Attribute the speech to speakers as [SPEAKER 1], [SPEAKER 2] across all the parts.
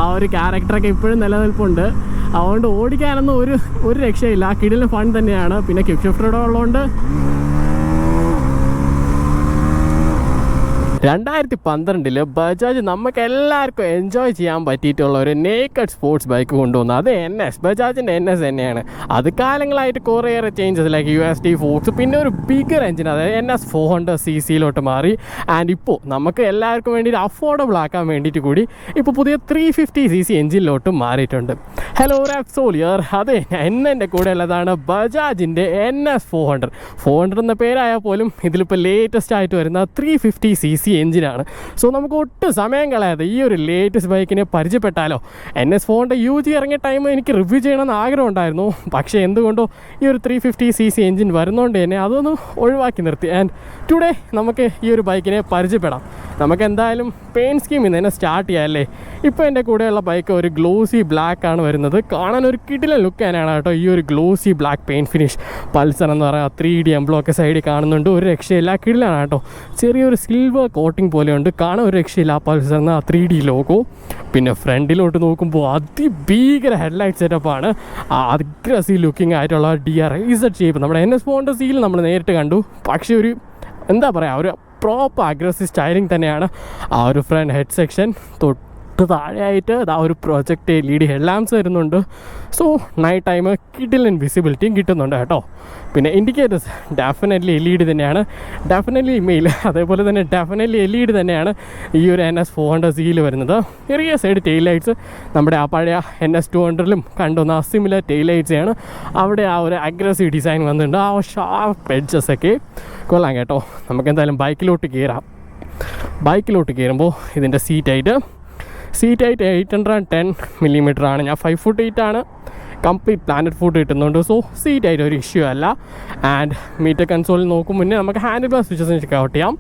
[SPEAKER 1] ആ ഒരു ക്യാരക്ടറൊക്കെ ഇപ്പോഴും നിലനിൽപ്പുണ്ട്. അതുകൊണ്ട് ഓടിക്കാനൊന്നും ഒരു രക്ഷയില്ല. ആ കിടിലൻ ഫൺ തന്നെയാണ്. പിന്നെ ക്വിക്ക് ഷിഫ്റ്ററോടെ ഉള്ളതുകൊണ്ട് 2012 ബജാജ് നമുക്ക് എല്ലാവർക്കും എൻജോയ് ചെയ്യാൻ പറ്റിയിട്ടുള്ള ഒരു നേക്കഡ് സ്പോർട്സ് ബൈക്ക് കൊണ്ടുവന്നു. അത് ബജാജിൻ്റെ NS തന്നെയാണ്. അത് കാലങ്ങളായിട്ട് കുറേയേറെ ചേഞ്ചസ് ലൈക്ക് USD ഫോക്സ്, പിന്നെ ഒരു ബിഗർ എഞ്ചിൻ, അതായത് NS 400cc മാറി. ആൻഡ് ഇപ്പോൾ നമുക്ക് എല്ലാവർക്കും വേണ്ടിയിട്ട് അഫോർഡബിൾ ആക്കാൻ വേണ്ടിയിട്ട് കൂടി ഇപ്പോൾ പുതിയ 350cc എഞ്ചിനിലോട്ട് മാറിയിട്ടുണ്ട്. ഹലോ റാപ്സോളിയർ, അതെ എൻ്റെ കൂടെ ഉള്ളതാണ് ബജാജിൻ്റെ NS 400 എന്ന പേരായാൽ പോലും ഇതിലിപ്പോൾ ലേറ്റസ്റ്റ് ആയിട്ട് വരുന്ന 350cc എഞ്ചിനാണ്. സോ നമുക്ക് ഒട്ടും സമയം കളയാതെ ഈ ഒരു ലേറ്റസ്റ്റ് ബൈക്കിനെ പരിചയപ്പെട്ടാലോ. NS 400 UG ഇറങ്ങിയ ടൈം എനിക്ക് റിവ്യൂ ചെയ്യണമെന്ന് ആഗ്രഹം ഉണ്ടായിരുന്നു. പക്ഷേ എന്തുകൊണ്ടോ ഈ ഒരു 350cc എഞ്ചിൻ വരുന്നതുകൊണ്ട് തന്നെ അതൊന്ന് ഒഴിവാക്കി നിർത്തി. ആൻഡ് ടുഡേ നമുക്ക് ഈ ഒരു ബൈക്കിനെ പരിചയപ്പെടാം. നമുക്ക് എന്തായാലും പെയിൻറ്റ് സ്കീമിൽ തന്നെ സ്റ്റാർട്ട് ചെയ്യാം അല്ലേ. ഇപ്പോൾ എൻ്റെ കൂടെയുള്ള ബൈക്ക് ഒരു ഗ്ലോസി ബ്ലാക്ക് ആണ് വരുന്നത്. കാണാൻ ഒരു കിടിലൻ ലുക്ക് തന്നെയാണ് കേട്ടോ ഈ ഒരു glossy black paint finish. Pulsar എന്ന് പറയുക 3D എംബ്ലോക്കെ സൈഡിൽ കാണുന്നുണ്ട്. ഒരു രക്ഷയില്ല, കിടിലാണ് കേട്ടോ. ചെറിയൊരു സിൽവർ കോട്ടിംഗ് പോലെയുണ്ട്. കാണാൻ ഒരു രക്ഷയില്ല ആ പൾസറിന് ആ 3D ലോഗോ. പിന്നെ ഫ്രണ്ടിലോട്ട് നോക്കുമ്പോൾ അതിഭീകര ഹെഡ്ലൈറ്റ് സെറ്റപ്പാണ്. അഗ്രസീവ് ലുക്കിംഗ് ആയിട്ടുള്ള DRZ ഷേപ്പ് നമ്മുടെ NS 400cc നമ്മൾ നേരിട്ട് കണ്ടു. പക്ഷേ ഒരു എന്താ പറയുക, ഒരു പ്രോപ്പർ അഗ്രസീവ് സ്റ്റൈലിംഗ് തന്നെയാണ്. ആ ഒരു ഫ്രണ്ട് ഹെഡ് സെക്ഷൻ തൊട്ട് താഴെയായിട്ട് ആ ഒരു പ്രൊജക്റ്റ് LED ഹെഡ് ലാംപ്സ് വരുന്നുണ്ട്. സോ നൈറ്റ് ടൈം കിടിലൻ വിസിബിലിറ്റിയും കിട്ടുന്നുണ്ട് കേട്ടോ. പിന്നെ ഇൻഡിക്കേറ്റേഴ്സ് ഡെഫിനറ്റ്ലി LED തന്നെയാണ്, ഡെഫിനറ്റ്ലി മെയിൽ, അതേപോലെ തന്നെ ഡെഫിനറ്റ്ലി LED തന്നെയാണ് ഈ ഒരു NS 400cc വരുന്നത്. ചെറിയ സൈഡ് ടെയിൽ ലൈറ്റ്സ് നമ്മുടെ ആ പഴയ NS 200 കണ്ടുവന്ന സിമിലർ ടെയിൽ ലൈറ്റ്സാണ്. അവിടെ ആ ഒരു അഗ്രസീവ് ഡിസൈൻ വന്നിട്ടുണ്ട്. ആ ഷാർപ്പ് എഡ്ജസൊക്കെ കൊള്ളാം കേട്ടോ. നമുക്ക് എന്തായാലും ബൈക്കിലോട്ട് കയറുമ്പോൾ ഇതിൻ്റെ സീറ്റ് ഹൈറ്റ് 810mm ആണ്. ഞാൻ 5'8" ആണ്. കംപ്ലീറ്റ് പ്ലാനറ്റ് ഫുഡ് കിട്ടുന്നുണ്ട്. സോ സീറ്റ് ആയിട്ട് ഒരു ഇഷ്യൂ അല്ല. ആൻഡ് മീറ്റർ കൺസോളിൽ നോക്കും മുന്നേ നമുക്ക് ഹാൻഡിൽ ബാർ സ്വിച്ചസ് ചെക്കൗട്ട് ചെയ്യാം.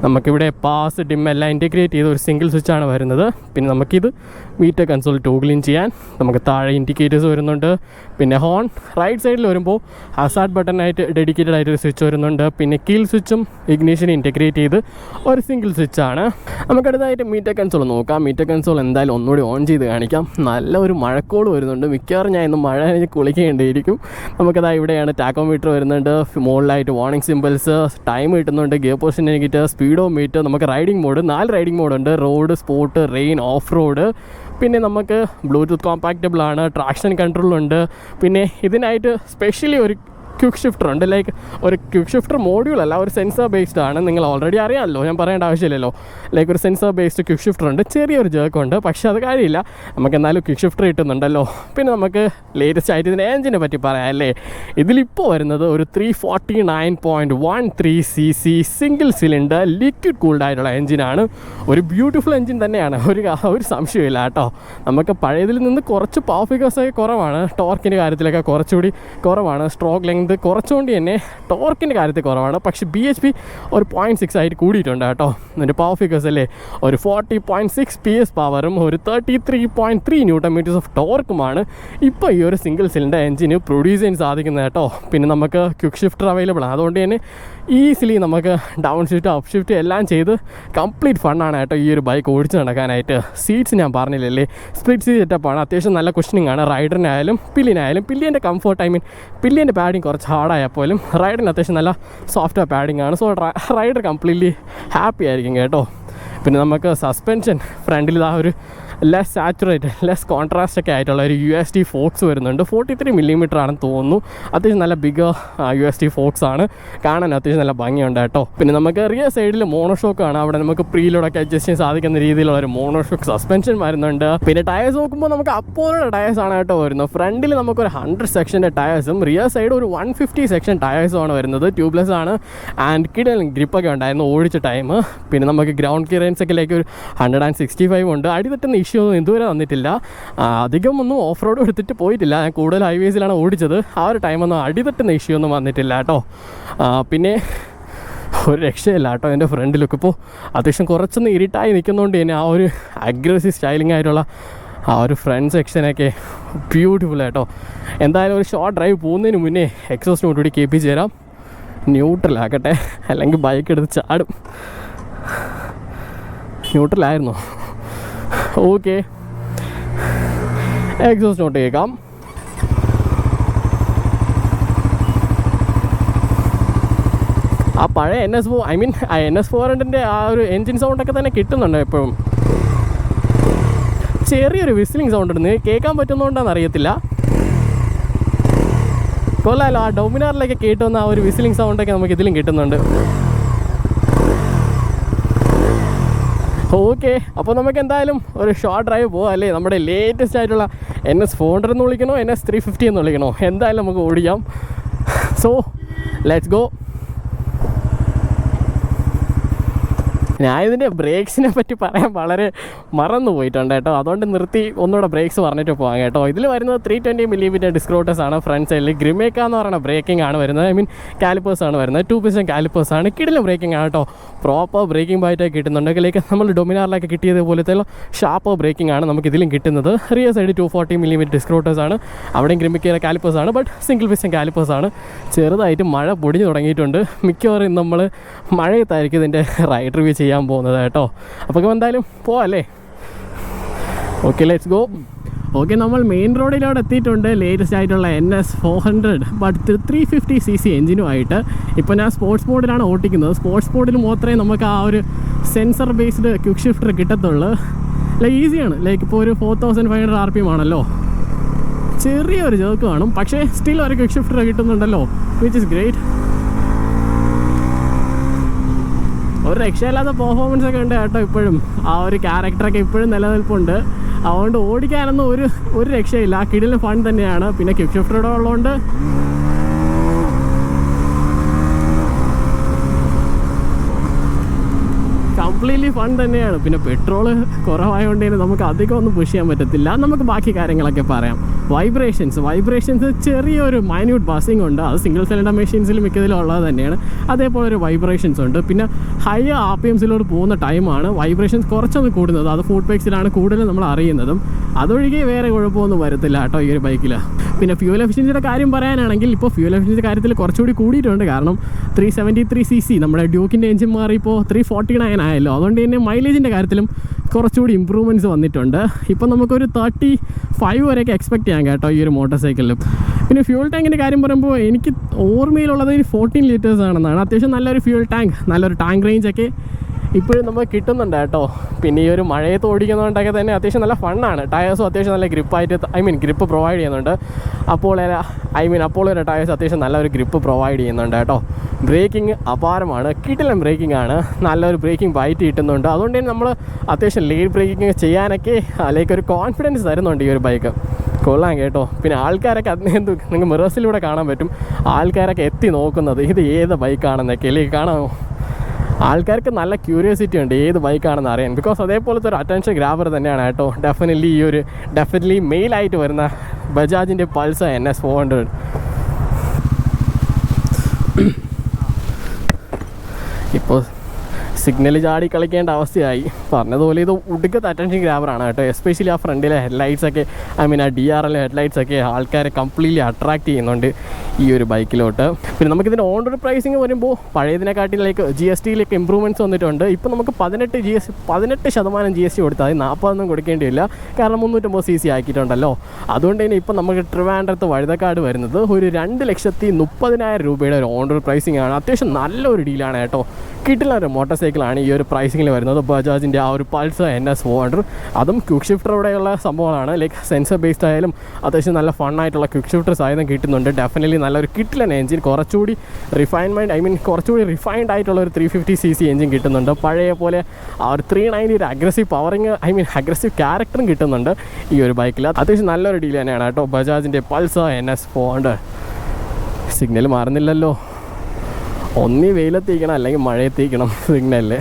[SPEAKER 1] നമുക്കിവിടെ പാസ് ഡിം എല്ലാം ഇൻറ്റഗ്രേറ്റ് ചെയ്ത ഒരു സിംഗിൾ സ്വിച്ചാണ് വരുന്നത്. പിന്നെ നമുക്കിത് മീറ്റർ കൺസോൾ ടോഗിളിൻ ചെയ്യാൻ നമുക്ക് താഴെ ഇൻഡിക്കേറ്റേഴ്സ് വരുന്നുണ്ട്. പിന്നെ ഹോൺ റൈറ്റ് സൈഡിൽ വരുമ്പോൾ ഹസാർഡ് ബട്ടണായിട്ട് ഡെഡിക്കേറ്റഡ് ആയിട്ടൊരു സ്വിച്ച് വരുന്നുണ്ട്. പിന്നെ കീൽ സ്വിച്ചും ഇഗ്നിഷനും ഇൻറ്റഗ്രേറ്റ് ചെയ്ത് ഒരു സിംഗിൾ സ്വിച്ചാണ്. നമുക്കടുത്തായിട്ട് മീറ്റർ കൺസോൾ നോക്കാം. മീറ്റർ കൺസോൾ എന്തായാലും ഒന്നുകൂടി ഓൺ ചെയ്ത് കാണിക്കാം. നല്ല ഒരു മഴക്കോട് വരുന്നുണ്ട്. മിക്കവാറും ഞാൻ ഇന്ന് മഴ കുളിക്കേണ്ടിയിരിക്കും. നമുക്കതാ ഇവിടെയാണ് ടാക്കോമീറ്റർ വരുന്നുണ്ട്. മുകളിലായിട്ട് വാർണിംഗ് സിമ്പിൾസ്, ടൈം കിട്ടുന്നുണ്ട്, ഗിയർ പൊസിഷൻ ഇൻഡിക്കേറ്റർ, സ്പീഡോമീറ്റർ, നമുക്ക് റൈഡിംഗ് മോഡ് 4 റൈഡിംഗ് മോഡുണ്ട്. Road, sport, rain, off road. പിന്നെ നമുക്ക് ബ്ലൂടൂത്ത് കോമ്പാക്റ്റബിൾ ആണ്, ട്രാക്ഷൻ കൺട്രോളുണ്ട്. പിന്നെ ഇതിനായിട്ട് സ്പെഷ്യലി ഒരു ക്വിക്ക് ഷിഫ്റ്റർ ഉണ്ട്. ലൈക്ക് ഒരു ക്വിക്ക് ഷിഫ്റ്റർ മോഡ്യൂളല്ല, ഒരു സെൻസർ ബേസ്ഡ് ആണ്. നിങ്ങൾ ഓൾറെഡി അറിയാമല്ലോ, ഞാൻ പറയേണ്ട ആവശ്യമില്ലല്ലോ. ലൈക്ക് ഒരു സെൻസർ ബേസ്ഡ് ക്വിക്ക് ഷിഫ്റ്റർ ഉണ്ട്. ചെറിയൊരു ജേക്കുണ്ട്, പക്ഷേ അത് കാര്യമില്ല, നമുക്ക് എന്നാലും ക്വിക്ക് ഷിഫ്റ്റർ കിട്ടുന്നുണ്ടല്ലോ. പിന്നെ നമുക്ക് ലേറ്റസ്റ്റ് ആയിട്ട് ഇതിൻ്റെ എഞ്ചിനെ പറ്റി പറയാം അല്ലേ. ഇതിലിപ്പോൾ വരുന്നത് ഒരു 349.13cc single cylinder liquid cooled ആയിട്ടുള്ള എഞ്ചിനാണ്. ഒരു ബ്യൂട്ടിഫുൾ എഞ്ചിൻ തന്നെയാണ്, ഒരു സംശയമില്ല കേട്ടോ. നമുക്ക് പഴയതിൽ നിന്ന് കുറച്ച് പവർ ഫിഗേഴ്സൊക്കെ കുറവാണ്, ടോർക്കിൻ്റെ കാര്യത്തിലൊക്കെ കുറച്ചുകൂടി കുറവാണ്. സ്ട്രോക്ക് ലെങ്ത് കുറച്ചുകൊണ്ട് തന്നെ ടോർക്കിൻ്റെ കാര്യത്തിൽ കുറവാണ്. പക്ഷേ BHP ഒരു 0.6 ആയിട്ട് കൂടിയിട്ടുണ്ട് കേട്ടോ. അതിൻ്റെ പവർ ഫിഗേഴ്സ് അല്ലേ, ഒരു 40.6 PS പവറും ഒരു 33.3 Nm ഓഫ് ടോർക്കുമാണ് ഇപ്പോൾ ഈ ഒരു സിംഗിൾ സിലിണ്ടർ എഞ്ചിന് പ്രൊഡ്യൂസ് ചെയ്യാൻ സാധിക്കുന്നത് കേട്ടോ. പിന്നെ നമുക്ക് ക്വിക്ക് ഷിഫ്റ്റർ അവൈലബിൾ ആണ്. അതുകൊണ്ട് തന്നെ ഈസിലി നമുക്ക് ഡൗൺ ഷിഫ്റ്റ് അപ്പ് ഷിഫ്റ്റ് എല്ലാം ചെയ്ത് കംപ്ലീറ്റ് ഫണ്ണാണ് കേട്ടോ ഈ ഒരു ബൈക്ക് ഓടിച്ച് നടക്കാനായിട്ട്. സീറ്റ്സ് ഞാൻ പറഞ്ഞില്ലല്ലേ, സ്പ്ലിറ്റ് സീറ്റ് സെറ്റപ്പാണ്. അത്യാവശ്യം നല്ല കുഷനിങ് ആണ് റൈഡറിനായാലും പില്ലിനായാലും. പില്ലിൻ്റെ കംഫർട്ട്, പില്ലിൻ്റെ പാഡിങ് കുറച്ച് ഹാർഡായാൽ പോലും റൈഡറിന് അത്യാവശ്യം നല്ല സോഫ്റ്റ് പാഡിങ് ആണ്. സോ റൈഡർ കംപ്ലീറ്റ്ലി ഹാപ്പി ആയിരിക്കും കേട്ടോ. പിന്നെ നമുക്ക് സസ്പെൻഷൻ ഫ്രണ്ടിൽ ഇതാ ഒരു ലെസ് സാച്ചുറേറ്റ്, ലെസ് കോൺട്രാസ്റ്റ് ഒക്കെ ആയിട്ടുള്ള ഒരു USD ഫോക്സ് വരുന്നുണ്ട്. 43mm ആണെന്ന് തോന്നുന്നു. അത്യാവശ്യം നല്ല ബിഗ് USD ഫോക്സ് ആണ്. കാണാൻ അത്യാവശ്യം നല്ല ഭംഗിയുണ്ട് കേട്ടോ. പിന്നെ നമുക്ക് റിയർ സൈഡിൽ മോണോഷോക്കാണ്. അവിടെ നമുക്ക് പ്രീലോഡൊക്കെ അഡ്ജസ്റ്റ് ചെയ്യാൻ സാധിക്കുന്ന രീതിയിലുള്ള ഒരു മോണോഷോക്ക് സസ്പെൻഷൻ വരുന്നുണ്ട്. പിന്നെ ടയേഴ്സ് നോക്കുമ്പോൾ നമുക്ക് അപ്പോഴുള്ള ടയേഴ്സ് ആണ് കേട്ടോ വരുന്നത്. ഫ്രണ്ടിൽ നമുക്കൊരു 100 സെക്ഷൻ്റെ ടയേഴ്സും റിയർ സൈഡ് ഒരു 150 സെക്ഷൻ ടയേഴ്സും ആണ് വരുന്നത്. ട്യൂബ്ലെസ് ആണ്. ആൻഡ് കിടൽ ഗ്രിപ്പൊക്കെ ഉണ്ടായിരുന്നു ഓടിച്ച ടൈം. പിന്നെ നമുക്ക് ഗ്രൗണ്ട് ക്ലിയറൻസ് ഒക്കെ ഒരു 165 ഉണ്ട്. അടിതെറ്റുന്ന ഇഷ്യൂ ഒന്നും ഇതുവരെ വന്നിട്ടില്ല. അധികം ഒന്നും ഓഫ് റോഡ് എടുത്തിട്ട് പോയിട്ടില്ല. ഞാൻ കൂടുതൽ ഹൈവേസിലാണ് ഓടിച്ചത്. ആ ഒരു ടൈമൊന്നും അടിതെറ്റുന്ന ഇഷ്യൂ ഒന്നും വന്നിട്ടില്ല കേട്ടോ. പിന്നെ ഒരു രക്ഷയില്ല കേട്ടോ എൻ്റെ ഫ്രണ്ട് ലുക്ക്. ഇപ്പോൾ അത്യാവശ്യം കുറച്ചൊന്ന് ഇരിട്ടായി നിൽക്കുന്നതുകൊണ്ട് തന്നെ ആ ഒരു അഗ്രസീവ് സ്റ്റൈലിംഗ് ആയിട്ടുള്ള ആ ഒരു ഫ്രണ്ട് സെക്ഷനൊക്കെ ബ്യൂട്ടിഫുൾ കേട്ടോ. എന്തായാലും ഒരു ഷോർട്ട് ഡ്രൈവ് പോകുന്നതിന് മുന്നേ എക്സോസ്റ്റ് കൂടി കേൾപ്പിച്ച് തരാം. ന്യൂട്രലാക്കട്ടെ, അല്ലെങ്കിൽ ബൈക്ക് എടുത്ത് ചാടും. ന്യൂട്രലായിരുന്നു. ഓക്കെ, എക്സോസ്റ്റ് നോട്ട് കേൾക്കാം. ആ പഴയ NS400 ആ ഒരു എൻജിൻ സൗണ്ടൊക്കെ തന്നെ കിട്ടുന്നുണ്ട് എപ്പോഴും. ചെറിയൊരു വിസിലിംഗ് സൗണ്ട് ഉണ്ട്, കേൾക്കാൻ പറ്റുന്നതുകൊണ്ടാണെന്ന് അറിയത്തില്ല. കൊള്ളാമല്ലോ, ആ ഡൊമിനാറിലൊക്കെ കേട്ടുവന്ന ആ ഒരു വിസിലിംഗ് സൗണ്ടൊക്കെ നമുക്ക് ഇതിലും കിട്ടുന്നുണ്ട്. ഓക്കെ, അപ്പോൾ നമുക്ക് എന്തായാലും ഒരു ഷോർട്ട് ഡ്രൈവ് പോകാം അല്ലേ. നമ്മുടെ ലേറ്റസ്റ്റ് ആയിട്ടുള്ള NS400 എന്ന് വിളിക്കണോ NS350 എന്ന് വിളിക്കണോ, എന്തായാലും നമുക്ക് ഓടിക്കാം. So let's go. ഞാൻ ഇതിൻ്റെ ബ്രേക്സിനെ പറ്റി പറയാൻ വളരെ മറന്നു പോയിട്ടുണ്ട് കേട്ടോ, അതുകൊണ്ട് നിർത്തി ഒന്നുകൂടെ ബ്രേക്സ് പറഞ്ഞിട്ട് പോകാം കേട്ടോ. ഇതിൽ വരുന്നത് 320mm ഡിസ്ക് റോട്ടേഴ്സാണ്. ഫ്രണ്ട് സൈഡിൽ ഗ്രിമേക്ക എന്ന് പറയുന്ന ബ്രേക്കിംഗ് ആണ് വരുന്നത്. കാലിപ്പേഴ്സാണ് വരുന്നത്. 2 piston കാലിപ്പേഴ്സാണ്. കിടിലം ബ്രേക്കിംഗ് ആണ് കേട്ടോ. പ്രോപ്പർ ബ്രേക്കിംഗ് ബായിട്ടൊക്കെ കിട്ടുന്നുണ്ട്. ഇതിലേക്ക് നമ്മൾ ഡൊമിനാറിലൊക്കെ കിട്ടിയതുപോലത്തെ ഷാർപ്പ് ബ്രേക്കിംഗ് ആണ് നമുക്ക് ഇതിലും കിട്ടുന്നത്. റിയർ സൈഡ് 240mm ഡിസ്ക് റോട്ടേഴ്സാണ്. അവിടെയും ഗ്രിമേക്കയുടെ കാലിപ്പേഴ്സാണ്, ബട്ട് സിംഗിൾ പിസ്റ്റൺ കാലിപ്പേഴ്സാണ്. ചെറുതായിട്ട് മഴ പൊടിഞ്ഞു തുടങ്ങിയിട്ടുണ്ട്. മിക്കവാറും നമ്മൾ മഴയത്തായിരിക്കും ഇതിൻ്റെ റൈഡ് റിവ്യൂ ചെയ്യാൻ പോകുന്നത് കേട്ടോ. അപ്പോൾ എന്തായാലും പോവാല്ലേ. Okay, let's go. ഓക്കെ, നമ്മൾ മെയിൻ റോഡിലൂടെ എത്തിയിട്ടുണ്ട്. ലേറ്റസ്റ്റ് ആയിട്ടുള്ള NS400 ബട്ട് 350cc എഞ്ചിനുമായിട്ട്. ഇപ്പോൾ ഞാൻ സ്പോർട്സ് മോഡിലാണ് ഓട്ടിക്കുന്നത്. സ്പോർട്സ് മോഡിൽ മാത്രമേ നമുക്ക് ആ ഒരു സെൻസർ ബേസ്ഡ് ക്വിക്ക് ഷിഫ്റ്റർ കിട്ടത്തുള്ളൂ. ലൈക്ക് ഈസിയാണ്. ലൈക്ക് ഇപ്പോൾ ഒരു 4500 RPM ആണല്ലോ. ചെറിയൊരു ജേർക്ക് കാണും, പക്ഷേ സ്റ്റിൽ ഒരു ക്വിക്ക് ഷിഫ്റ്റർ കിട്ടുന്നുണ്ടല്ലോ, വിച്ച് ഇസ് ഗ്രേറ്റ്. ഒരു രക്ഷയില്ലാത്ത പെർഫോമൻസ് ഒക്കെ ഉണ്ട് കേട്ടോ. ഇപ്പോഴും ആ ഒരു ക്യാരക്ടറൊക്കെ ഇപ്പോഴും നിലനിൽപ്പുണ്ട്. അതുകൊണ്ട് ഓടിക്കാനൊന്നും ഒരു രക്ഷയില്ല. കിടിലൻ ഫൺ തന്നെയാണ്. പിന്നെ ക്വിക്ക് ഷിഫ്റ്റർ ഉള്ളതുകൊണ്ട് കംപ്ലീറ്റ്ലി ഫൺ തന്നെയാണ്. പിന്നെ പെട്രോള് കുറവായതുകൊണ്ട് തന്നെ നമുക്ക് അധികം ഒന്നും പുഷ് ചെയ്യാൻ പറ്റത്തില്ല. നമുക്ക് ബാക്കി കാര്യങ്ങളൊക്കെ പറയാം. വൈബ്രേഷൻസ് ചെറിയൊരു മൈന്യൂട്ട് ബസിങ് ഉണ്ട്. അത് സിംഗിൾ സിലിണ്ടർ മെഷീൻസിൽ മിക്കതിലും ഉള്ളത് തന്നെയാണ്. അതേപോലെ ഒരു വൈബ്രേഷൻസ് ഉണ്ട്. പിന്നെ ഹൈ RPMസിലോട്ട് പോകുന്ന ടൈമാണ് വൈബ്രേഷൻസ് കുറച്ചൊന്ന് കൂടുന്നത്. അത് ഫുഡ് പേക്സിലാണ് കൂടുതലും നമ്മൾ അറിയുന്നതും. അതൊഴികെ വേറെ കുഴപ്പമൊന്നും വരത്തില്ല കേട്ടോ ഈ ഒരു ബൈക്കിൽ. പിന്നെ ഫ്യൂൽ എഫിഷ്യൻസിയുടെ കാര്യം പറയാനാണെങ്കിൽ ഇപ്പോൾ ഫ്യൂൽ എഫിഷ്യൻസി കാര്യത്തിൽ കുറച്ചുകൂടി കൂടിയിട്ടുണ്ട്. കാരണം 373cc നമ്മുടെ ഡ്യൂക്കിൻ്റെ എഞ്ചിൻ മാറി ഇപ്പോൾ 349 ആയല്ലോ. അതുകൊണ്ട് തന്നെ മൈലേജിൻ്റെ കാര്യത്തിലും കുറച്ചുകൂടി ഇമ്പ്രൂവ്മെൻറ്റ്സ് വന്നിട്ടുണ്ട്. ഇപ്പം നമുക്കൊരു 35 വരെയൊക്കെ എക്സ്പെക്റ്റ് ചെയ്യാം കേട്ടോ ഈ ഒരു മോട്ടോർ സൈക്കിളിലും. പിന്നെ ഫ്യൂൽ ടാങ്കിൻ്റെ കാര്യം പറയുമ്പോൾ എനിക്ക് ഓർമ്മയിലുള്ളത് ഒരു 14 liters ആണെന്നാണ്. അത്യാവശ്യം നല്ലൊരു ഫ്യൂൽ ടാങ്ക്, നല്ലൊരു ടാങ്ക് റേഞ്ചൊക്കെ ഇപ്പോഴും നമുക്ക് കിട്ടുന്നുണ്ട് കേട്ടോ. പിന്നെ ഈ ഒരു മഴയത്ത് ഓടിക്കുന്നതുകൊണ്ടൊക്കെ തന്നെ അത്യാവശ്യം നല്ല ഫണ്ണാണ്. ടയേഴ്സും അത്യാവശ്യം നല്ല ഗ്രിപ്പായിട്ട് ഗ്രിപ്പ് പ്രൊവൈഡ് ചെയ്യുന്നുണ്ട്. അപ്പോളോ ടയേഴ്സ് അത്യാവശ്യം നല്ലൊരു ഗ്രിപ്പ് പ്രൊവൈഡ് ചെയ്യുന്നുണ്ട് കേട്ടോ. ബ്രേക്കിംഗ് അപാരമാണ്, കിടിലൻ ബ്രേക്കിംഗ് ആണ്. നല്ലൊരു ബ്രേക്കിംഗ് ബൈറ്റ് കിട്ടുന്നുണ്ട്. അതുകൊണ്ട് തന്നെ നമ്മൾ അത്യാവശ്യം ലേറ്റ് ബ്രേക്കിംഗ് ചെയ്യാനൊക്കെ ലൈക്ക് ഒരു കോൺഫിഡൻസ് തരുന്നുണ്ട് ഈ ഒരു ബൈക്ക്. കൊള്ളാം കേട്ടോ. പിന്നെ ആൾക്കാരൊക്കെ നിങ്ങൾക്ക് മിറേഴ്സിലൂടെ കാണാൻ പറ്റും. ആൾക്കാരൊക്കെ എത്തി നോക്കുന്നത് ഇത് ഏത് ബൈക്കാണെന്നൊക്കെ അല്ലേ കാണാമോ. ആൾക്കാർക്ക് നല്ല ക്യൂരിയോസിറ്റി ഉണ്ട് ഏത് ബൈക്കാണെന്ന് അറിയാൻ. ബിക്കോസ് അതേപോലത്തെ ഒരു അറ്റൻഷൻ ഗ്രാബർ തന്നെയാണ് കേട്ടോ ഡെഫിനറ്റ്ലി മെയിലായിട്ട് വരുന്ന ബജാജിൻ്റെ പൾസർ NS400. ഇപ്പോൾ സിഗ്നൽ ചാടി കളിക്കേണ്ട അവസ്ഥയായി. പറഞ്ഞതുപോലെ ഇത് ഒടുക്കത്തെ അറ്റൻഷൻ ഗ്രാബറാണ് കേട്ടോ. എസ്പെഷ്യലി ആ ഫ്രണ്ടിലെ ഹെഡ്ലൈറ്റ്സൊക്കെ ആ DRL ഹെഡ്ലൈറ്റ്സൊക്കെ ആൾക്കാരെ കംപ്ലീറ്റ്ലി അട്രാക്റ്റ് ചെയ്യുന്നുണ്ട് ഈ ഒരു ബൈക്കിലോട്ട്. പിന്നെ നമുക്കിതിൻ്റെ ഓൺ റോഡ് പ്രൈസിങ് വരുമ്പോൾ പഴയതിനെക്കാട്ടിലേക്ക് GSTയിലേക്ക് ഇമ്പ്രൂവ്മെൻറ്റ്സ് വന്നിട്ടുണ്ട്. ഇപ്പോൾ നമുക്ക് 18% GST കൊടുത്താൽ 40 കൊടുക്കേണ്ടിയില്ല. കാരണം 350cc ആക്കിയിട്ടുണ്ടല്ലോ. അതുകൊണ്ട് തന്നെ ഇപ്പോൾ നമുക്ക് ട്രിവാൻഡ്രത്ത് വഴുതക്കാട് വരുന്നത് ഒരു 2,30,000 രൂപയുടെ ഒരു ഓൺ റോഡ് പ്രൈസിങ് ആണ്. അത്യാവശ്യം നല്ലൊരു ഡീലാണ് കേട്ടോ. കിട്ടില്ലൊരു മോട്ടോർ സൈക്കിളാണ് ഈ ഒരു പ്രൈസിങ്ങിൽ വരുന്നത്. ബജാജിൻ്റെ ആ ഒരു പൾസർ NS400, അതും ക്വിക്ക് ഷിഫ്റ്ററോടെയുള്ള സംഭവമാണ്. ലൈക്ക് സെൻസർ ബേസ്ഡ് ആയാലും അത്യാവശ്യം നല്ല ഫണ്ണായിട്ടുള്ള ക്വിക്ക് ഷിഫ്റ്റർ സാധനം കിട്ടുന്നുണ്ട്. ഡെഫിനറ്റ്ലി നല്ലൊരു കിട്ടില്ല എഞ്ചിൻ. കുറച്ചുകൂടി കുറച്ചുകൂടി റിഫൈൻഡ് ആയിട്ടുള്ള ഒരു 350cc എഞ്ചിൻ കിട്ടുന്നുണ്ട്. പഴയ പോലെ ആ ഒരു 390 ഒരു അഗ്രസീവ് പവറിങ് അഗ്രസീവ് ക്യാരക്ടറും കിട്ടുന്നുണ്ട് ഈ ഒരു ബൈക്കിൽ. അത്യാവശ്യം നല്ലൊരു ഡീൽ തന്നെയാണ് കേട്ടോ ബജാജിൻ്റെ പൾസർ NS400. സിഗ്നൽ മാറുന്നില്ലല്ലോ. ഒന്നീ വെയിലെത്തിക്കണം അല്ലെങ്കിൽ മഴയെത്തിക്കണം സിഗ്നലിൽ.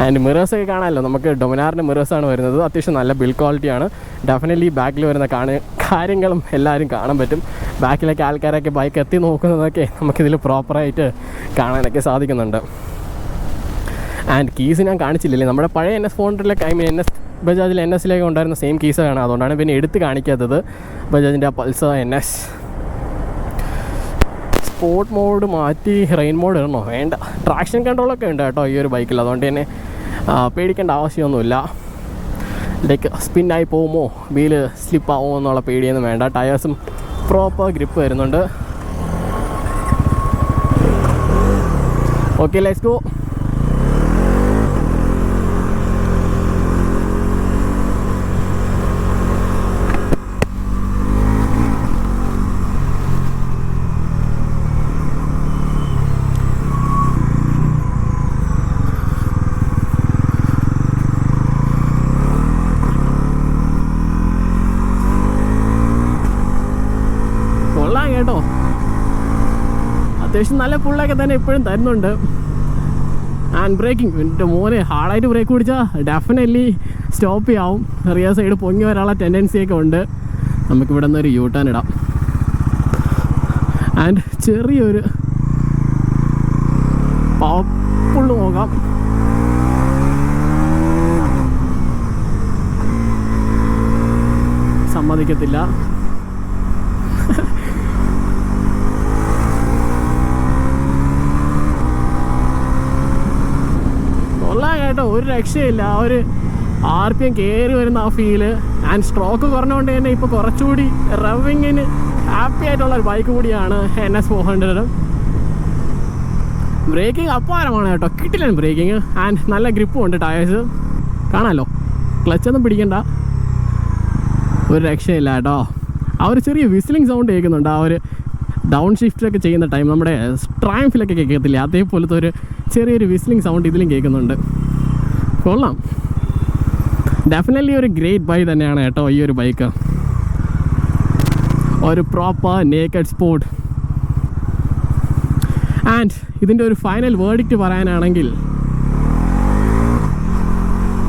[SPEAKER 1] ആൻഡ് മിറേഴ്സൊക്കെ കാണാമല്ലോ. നമുക്ക് ഡൊമിനാറിൻ്റെ മിറേഴ്സാണ് വരുന്നത്. അത്യാവശ്യം നല്ല ബിൽഡ് ക്വാളിറ്റിയാണ്. ഡെഫിനറ്റ്ലി ബാക്കിൽ വരുന്ന കാര്യങ്ങളും എല്ലാവരും കാണാൻ പറ്റും. ബാക്കിലൊക്കെ ആൾക്കാരൊക്കെ ബൈക്ക് എത്തി നോക്കുന്നതൊക്കെ നമുക്കിതിൽ പ്രോപ്പറായിട്ട് കാണാനൊക്കെ സാധിക്കുന്നുണ്ട്. ആൻഡ് കീസ് ഞാൻ കാണിച്ചില്ലേ, നമ്മുടെ പഴയ NS400 ബജാജിൽ NSലേക്ക് ഉണ്ടായിരുന്ന സെയിം കീസാണ്. അതുകൊണ്ടാണ് പിന്നെ എടുത്ത് കാണിക്കാത്തത്. ബജാജിൻ്റെ ആ പൾസർ NS. സ്പോർട്ട് മോഡ് മാറ്റി റെയിൻ മോഡ് ഇടണോ? വേണ്ട. ട്രാക്ഷൻ കൺട്രോളൊക്കെ ഉണ്ട് കേട്ടോ ഈ ഒരു ബൈക്കിൽ. അതുകൊണ്ട് തന്നെ പേടിക്കേണ്ട ആവശ്യമൊന്നുമില്ല. ലൈക്ക് സ്പിന്നായി പോകുമോ, വീല് സ്ലിപ്പാവുമോ എന്നുള്ള പേടിയൊന്നും വേണ്ട. ടയേഴ്സും പ്രോപ്പർ ഗ്രിപ്പ് വരുന്നുണ്ട്. Okay, let's go. കേട്ടോ, അത്യാവശ്യം നല്ല പുള്ളൊക്കെ തന്നെ ഇപ്പോഴും തരുന്നുണ്ട്. ആൻഡ് ബ്രേക്കിംഗ്, എൻ്റെ മോനെ ഹാർഡായിട്ട് ബ്രേക്ക് പിടിച്ചാൽ ഡെഫിനറ്റ്ലി സ്റ്റോപ്പ് ചെയ്യാവും. റിയർ സൈഡ് പൊങ്ങി വരാനുള്ള ടെൻഡൻസിയൊക്കെ ഉണ്ട്. നമുക്കിവിടെ നിന്നൊരു യൂ ടേൺ ഇടാം. ആൻഡ് ചെറിയൊരു പവർഫുള്ള് നോക്കാം. സമ്മതിക്കത്തില്ല. കേട്ടോ, ഒരു രക്ഷയില്ല. ആ ഒരു RPM കയറി വരുന്ന ആ ഫീല്. ആൻഡ് സ്ട്രോക്ക് കുറഞ്ഞുകൊണ്ട് തന്നെ ഇപ്പോൾ കുറച്ചുകൂടി റവിങ്ങിന് ഹാപ്പി ആയിട്ടുള്ള ഒരു ബൈക്ക് കൂടിയാണ് NS 400. ബ്രേക്കിംഗ് അപ്പാരമാണ് കേട്ടോ, കിട്ടില്ല ബ്രേക്കിങ്. ആൻഡ് നല്ല ഗ്രിപ്പും ഉണ്ട്. ടയേഴ്സ് കാണാമല്ലോ, ക്ലച്ചൊന്നും പിടിക്കണ്ട, ഒരു രക്ഷയില്ല കേട്ടോ. ആ ഒരു ചെറിയ വിസിലിംഗ് സൗണ്ട് കേൾക്കുന്നുണ്ട്. ആ ഒരു ഡൗൺ ഷിഫ്റ്റൊക്കെ ചെയ്യുന്ന ടൈം നമ്മുടെ ട്രയംഫിലൊക്കെ കേൾക്കത്തില്ല, അതേപോലത്തെ ഒരു ചെറിയൊരു വിസിലിംഗ് സൗണ്ട് ഇതിലും കേൾക്കുന്നുണ്ട്. കൊള്ളാം, ഡെഫിനറ്റ്ലി ഒരു ഗ്രേറ്റ് ബൈക്ക് തന്നെയാണ് കേട്ടോ ഈ ഒരു ബൈക്ക്. ഒരു പ്രോപ്പർ നേക്കഡ് സ്പോർട്ട്. ആൻഡ് ഇതിൻ്റെ ഒരു ഫൈനൽ വേർഡിക്റ്റ് പറയാനാണെങ്കിൽ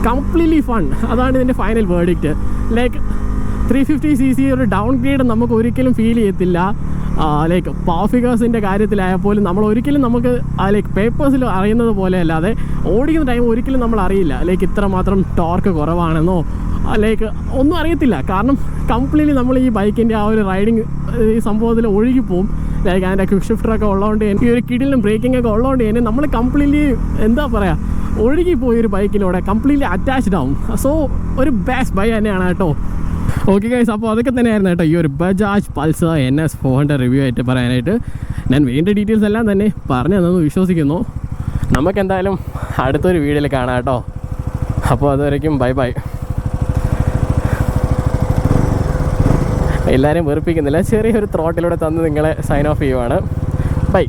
[SPEAKER 1] കംപ്ലീറ്റ്ലി ഫൺ, അതാണ് ഇതിൻ്റെ ഫൈനൽ വേർഡിക്റ്റ്. ലൈക്ക് 350cc ഒരു ഡൗൺ ഗ്രേഡ് നമുക്ക് ഒരിക്കലും ഫീൽ ചെയ്യത്തില്ല. ലൈക്ക് പവർ ഫിഗേഴ്സിൻ്റെ കാര്യത്തിലായപ്പോലും നമ്മൾ ഒരിക്കലും നമുക്ക് ലൈക്ക് പേപ്പേഴ്സിൽ അറിയുന്നത് പോലെ അല്ലാതെ ഓടിക്കുന്ന ടൈം ഒരിക്കലും നമ്മൾ അറിയില്ല ലൈക്ക് ഇത്രമാത്രം ടോർക്ക് കുറവാണെന്നോ ലൈക്ക് ഒന്നും അറിയത്തില്ല. കാരണം കംപ്ലീറ്റ്ലി നമ്മൾ ഈ ബൈക്കിൻ്റെ ആ ഒരു റൈഡിങ് ഈ സംഭവത്തിൽ ഒഴുകിപ്പോവും. ലൈക്ക് അതിൻ്റെ ക്വിക്ക് ഷിഫ്റ്ററൊക്കെ ഉള്ളതുകൊണ്ട് ഈ ഒരു കിടിലും ബ്രേക്കിംഗ് ഒക്കെ ഉള്ളതുകൊണ്ട് തന്നെ നമ്മൾ കംപ്ലീറ്റ്ലി എന്താ പറയുക ഒഴുകിപ്പോയി ഒരു ബൈക്കിലൂടെ, കംപ്ലീറ്റ്ലി അറ്റാച്ച്ഡ് ആവും. സോ ഒരു ബെസ്റ്റ് ബൈക്ക് തന്നെയാണ് കേട്ടോ. ഓക്കെ ഗൈസ്, അപ്പോൾ അതൊക്കെ തന്നെയായിരുന്നു കേട്ടോ ഈ ഒരു ബജാജ് പൾസർ NS 400 റിവ്യൂ ആയിട്ട് പറയാനായിട്ട്. ഞാൻ വേണ്ട ഡീറ്റെയിൽസ് എല്ലാം തന്നെ പറഞ്ഞു തന്നെന്ന് വിശ്വസിക്കുന്നു. നമുക്കെന്തായാലും അടുത്തൊരു വീഡിയോയിൽ കാണാം കേട്ടോ. അപ്പോൾ അതുവരയ്ക്കും ബൈ ബൈ. എല്ലാവരെയും വെറുപ്പിക്കുന്നില്ല, ചെറിയൊരു ത്രോട്ടിലൂടെ തന്ന് നിങ്ങളെ സൈൻ ഓഫ് ചെയ്യുവാണ്. ബൈ.